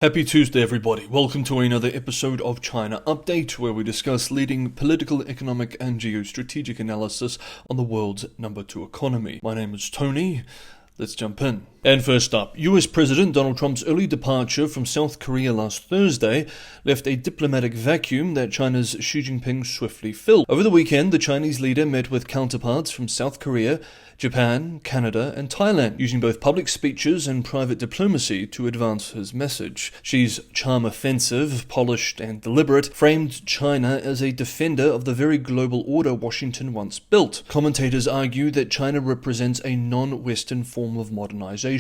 Happy Tuesday, everybody. Welcome to another episode of China Update, where we discuss leading political, economic, and geostrategic analysis on the world's number 2 economy. My name is Tony. Let's jump in. And first up, US President Donald Trump's early departure from South Korea last Thursday left a diplomatic vacuum that China's Xi Jinping swiftly filled. Over the weekend, the Chinese leader met with counterparts from South Korea, Japan, Canada, and Thailand, using both public speeches and private diplomacy to advance his message. Xi's charm offensive, polished and deliberate, framed China as a defender of the very global order Washington once built. Commentators argue that China represents a non-Western form of modernization.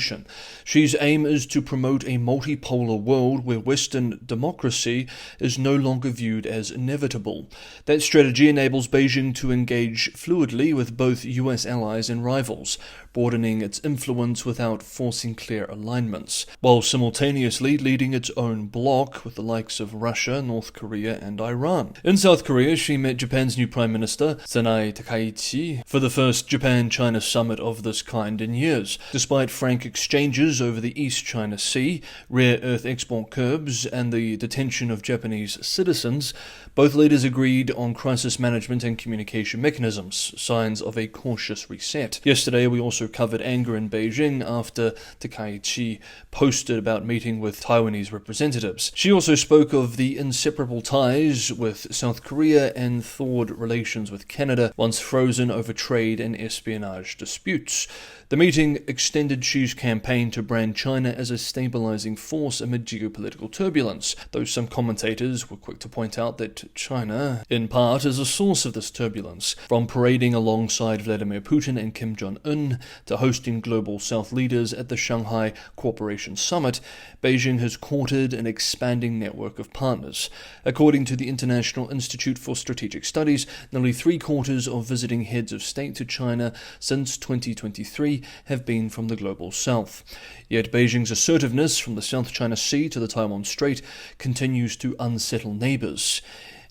Xi's aim is to promote a multipolar world where Western democracy is no longer viewed as inevitable. That strategy enables Beijing to engage fluidly with both US allies and rivals, broadening its influence without forcing clear alignments, while simultaneously leading its own bloc with the likes of Russia, North Korea, and Iran. In South Korea, she met Japan's new Prime Minister, Takaichi, for the first Japan-China summit of this kind in years. Despite frank exchanges over the East China Sea, rare earth export curbs, and the detention of Japanese citizens, both leaders agreed on crisis management and communication mechanisms, signs of a cautious reset. Yesterday, we also covered anger in Beijing after Takaichi posted about meeting with Taiwanese representatives. She also spoke of the inseparable ties with South Korea and thawed relations with Canada, once frozen over trade and espionage disputes. The meeting extended Xi's campaign to brand China as a stabilizing force amid geopolitical turbulence, though some commentators were quick to point out that China, in part, is a source of this turbulence. From parading alongside Vladimir Putin and Kim Jong-un to hosting global South leaders at the Shanghai Cooperation Summit, Beijing has courted an expanding network of partners. According to the International Institute for Strategic Studies, nearly 3/4 of visiting heads of state to China since 2023 have been from the global south. Yet Beijing's assertiveness from the South China Sea to the Taiwan Strait continues to unsettle neighbors.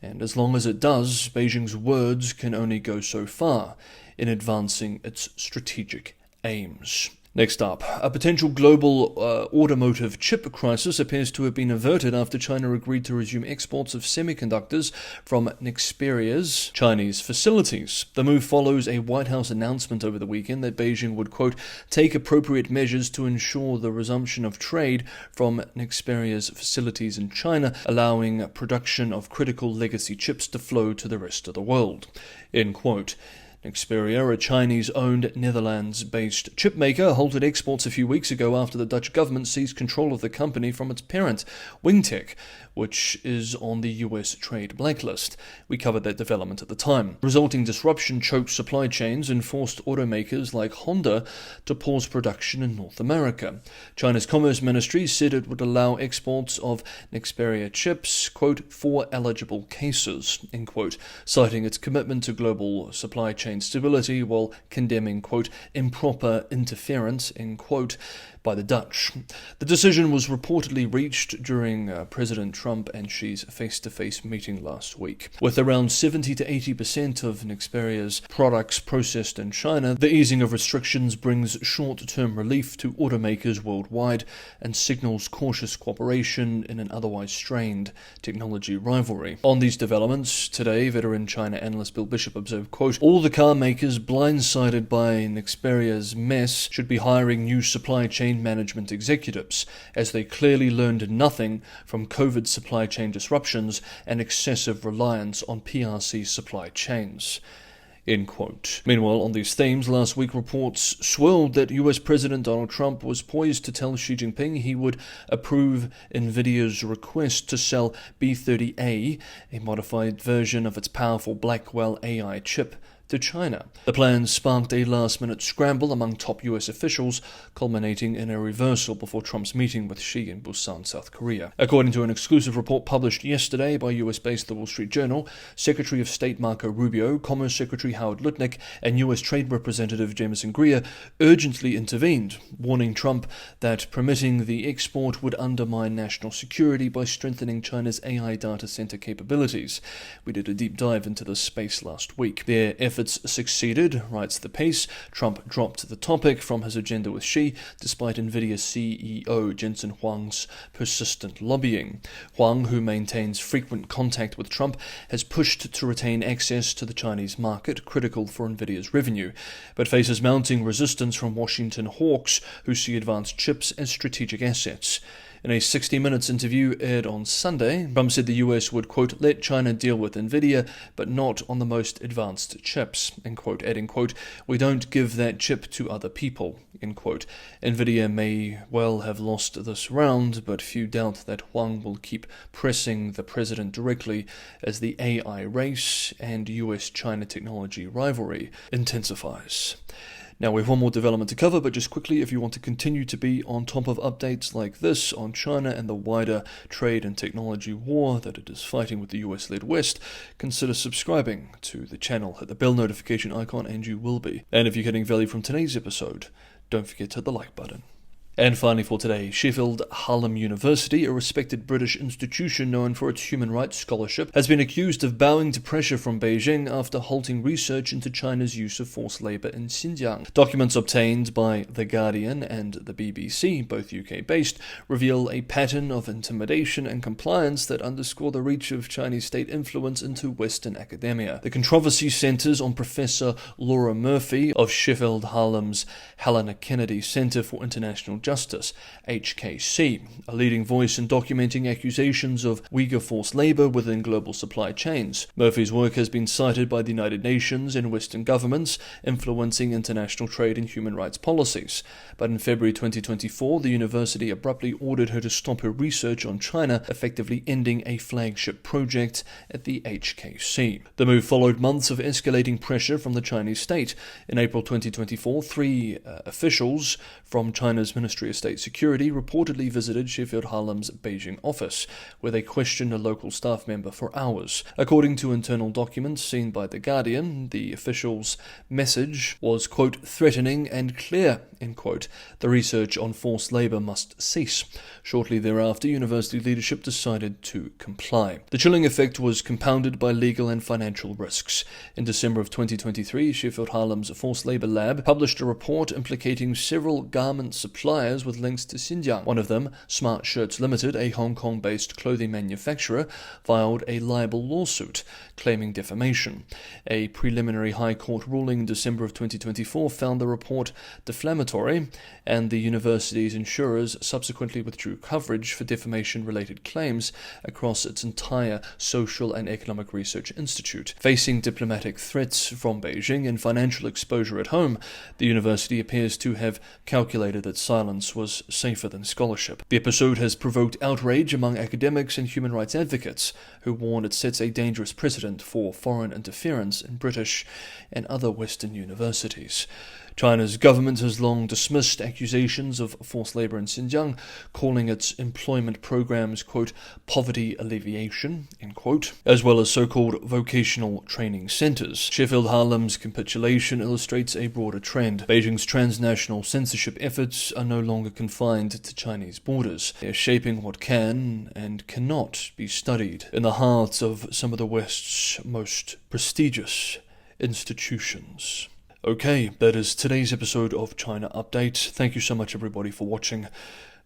And as long as it does, Beijing's words can only go so far in advancing its strategic aims. Next up, a potential global automotive chip crisis appears to have been averted after China agreed to resume exports of semiconductors from Nexperia's Chinese facilities. The move follows a White House announcement over the weekend that Beijing would, quote, take appropriate measures to ensure the resumption of trade from Nexperia's facilities in China, allowing production of critical legacy chips to flow to the rest of the world, end quote. Nexperia, a Chinese-owned, Netherlands-based chipmaker, halted exports a few weeks ago after the Dutch government seized control of the company from its parent, Wingtech, which is on the US trade blacklist. We covered that development at the time. Resulting disruption choked supply chains and forced automakers like Honda to pause production in North America. China's Commerce Ministry said it would allow exports of Nexperia chips, quote, for eligible cases, end quote, citing its commitment to global supply chain stability while condemning, quote, improper interference, end quote, by the Dutch. The decision was reportedly reached during President Trump and Xi's face-to-face meeting last week. With around 70 to 80% of Nexperia's products processed in China, the easing of restrictions brings short-term relief to automakers worldwide and signals cautious cooperation in an otherwise strained technology rivalry. On these developments, today, veteran China analyst Bill Bishop observed, quote, all the car makers blindsided by Nexperia's mess should be hiring new supply chain management executives, as they clearly learned nothing from COVID supply chain disruptions and excessive reliance on PRC supply chains. End quote. Meanwhile, on these themes, last week reports swirled that US President Donald Trump was poised to tell Xi Jinping he would approve Nvidia's request to sell B30A, a modified version of its powerful Blackwell AI chip, to China. The plan sparked a last-minute scramble among top US officials, culminating in a reversal before Trump's meeting with Xi in Busan, South Korea. According to an exclusive report published yesterday by US-based The Wall Street Journal, Secretary of State Marco Rubio, Commerce Secretary Howard Lutnick, and US Trade Representative Jameson Greer urgently intervened, warning Trump that permitting the export would undermine national security by strengthening China's AI data center capabilities. We did a deep dive into this space last week. Their efforts efforts succeeded, writes The Pace. Trump dropped the topic from his agenda with Xi, despite Nvidia CEO Jensen Huang's persistent lobbying. Huang, who maintains frequent contact with Trump, has pushed to retain access to the Chinese market, critical for Nvidia's revenue, but faces mounting resistance from Washington hawks who see advanced chips as strategic assets. In a 60 Minutes interview aired on Sunday, Trump said the US would, quote, let China deal with Nvidia, but not on the most advanced chips, end quote, adding, quote, we don't give that chip to other people, end quote. Nvidia may well have lost this round, but few doubt that Huang will keep pressing the president directly as the AI race and US-China technology rivalry intensifies. Now, we have one more development to cover, but just quickly, if you want to continue to be on top of updates like this on China and the wider trade and technology war that it is fighting with the US-led West, consider subscribing to the channel. Hit the bell notification icon and you will be. And if you're getting value from today's episode, don't forget to hit the like button. And finally for today, Sheffield Hallam University, a respected British institution known for its human rights scholarship, has been accused of bowing to pressure from Beijing after halting research into China's use of forced labour in Xinjiang. Documents obtained by The Guardian and the BBC, both UK-based, reveal a pattern of intimidation and compliance that underscore the reach of Chinese state influence into Western academia. The controversy centres on Professor Laura Murphy of Sheffield Hallam's Helena Kennedy Centre for International Justice, HKC, a leading voice in documenting accusations of Uyghur forced labour within global supply chains. Murphy's work has been cited by the United Nations and Western governments, influencing international trade and human rights policies. But in February 2024, the university abruptly ordered her to stop her research on China, effectively ending a flagship project at the HKC. The move followed months of escalating pressure from the Chinese state. In April 2024, three officials from China's Ministry of State Security reportedly visited Sheffield Hallam's Beijing office, where they questioned a local staff member for hours. According to internal documents seen by The Guardian, the officials' message was, quote, threatening and clear, end quote. The research on forced labour must cease. Shortly thereafter, university leadership decided to comply. The chilling effect was compounded by legal and financial risks. In December of 2023, Sheffield Hallam's Forced Labour Lab published a report implicating several garment suppliers with links to Xinjiang. One of them, Smart Shirts Limited, a Hong Kong-based clothing manufacturer, filed a libel lawsuit claiming defamation. A preliminary High Court ruling in December of 2024 found the report defamatory, and the university's insurers subsequently withdrew coverage for defamation-related claims across its entire social and economic research institute. Facing diplomatic threats from Beijing and financial exposure at home, the university appears to have calculated that silence was safer than scholarship. The episode has provoked outrage among academics and human rights advocates, who warn it sets a dangerous precedent for foreign interference in British and other Western universities. China's government has long dismissed accusations of forced labour in Xinjiang, calling its employment programs, quote, poverty alleviation, end quote, as well as so-called vocational training centres. Sheffield Hallam's capitulation illustrates a broader trend. Beijing's transnational censorship efforts are no longer confined to Chinese borders. They are shaping what can and cannot be studied in the heart of some of the West's most prestigious institutions. Okay, that is today's episode of China Update. Thank you so much everybody for watching.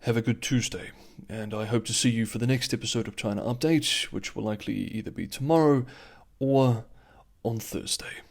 Have a good Tuesday, and I hope to see you for the next episode of China Update, which will likely either be tomorrow or on Thursday.